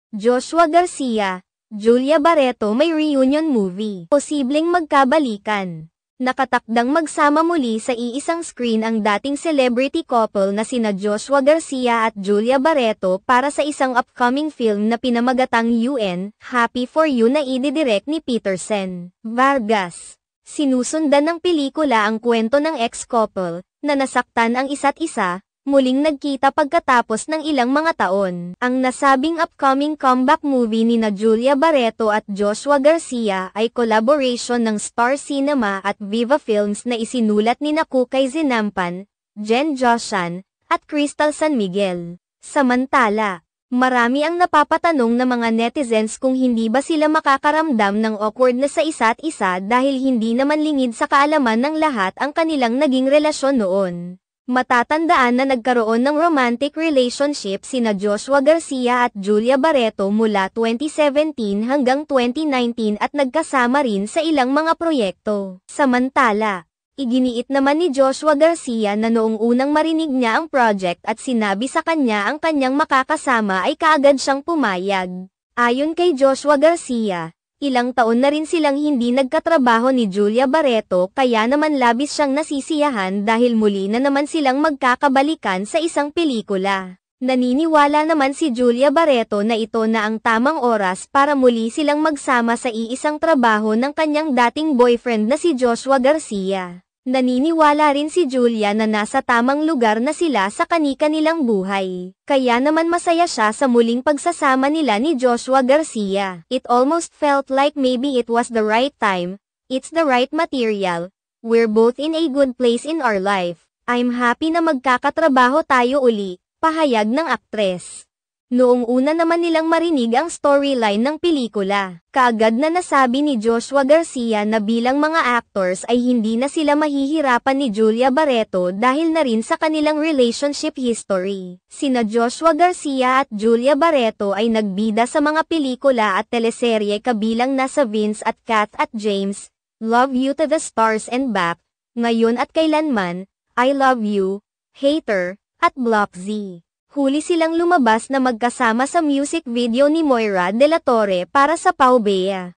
Joshua Garcia, Julia Barreto may reunion movie. Posibleng magkabalikan. Nakatakdang magsama muli sa iisang screen ang dating celebrity couple na sina Joshua Garcia at Julia Barreto para sa isang upcoming film na pinamagatang UN, Happy For You na ididirect ni Petersen Vargas. Sinusundan ng pelikula ang kwento ng ex-couple, na nasaktan ang isa't isa, muling nagkita pagkatapos ng ilang mga taon. Ang nasabing upcoming comeback movie nina Julia Barreto at Joshua Garcia ay collaboration ng Star Cinema at Viva Films na isinulat nina Kukay Zinampan, Jen Joshan, at Crystal San Miguel. Samantala, marami ang napapatanong na mga netizens kung hindi ba sila makakaramdam ng awkwardness sa isa't isa dahil hindi naman lingid sa kaalaman ng lahat ang kanilang naging relasyon noon. Matatandaan na nagkaroon ng romantic relationship sina Joshua Garcia at Julia Barreto mula 2017 hanggang 2019 at nagkasama rin sa ilang mga proyekto. Samantala, iginiit naman ni Joshua Garcia na noong unang marinig niya ang project at sinabi sa kanya ang kanyang makakasama ay kaagad siyang pumayag. Ayon kay Joshua Garcia, ilang taon na rin silang hindi nagkatrabaho ni Julia Barreto kaya naman labis siyang nasisiyahan dahil muli na naman silang magkakabalikan sa isang pelikula. Naniniwala naman si Julia Barreto na ito na ang tamang oras para muli silang magsama sa iisang trabaho ng kanyang dating boyfriend na si Joshua Garcia. Naniniwala rin si Julia na nasa tamang lugar na sila sa kani-kanilang buhay. Kaya naman masaya siya sa muling pagsasama nila ni Joshua Garcia. It almost felt like maybe it was the right time, it's the right material, we're both in a good place in our life. I'm happy na magkakatrabaho tayo uli, pahayag ng aktres. Noong una naman nilang marinig ang storyline ng pelikula, kaagad na nasabi ni Joshua Garcia na bilang mga actors ay hindi na sila mahihirapan ni Julia Barreto dahil na rin sa kanilang relationship history. Sina Joshua Garcia at Julia Barreto ay nagbida sa mga pelikula at teleserye kabilang na sa Vince at Kath at James, Love You to the Stars and Back, Ngayon at Kailanman, I Love You, Hater, at Block Z. Huli silang lumabas na magkasama sa music video ni Moira de la Torre para sa Pau Bea.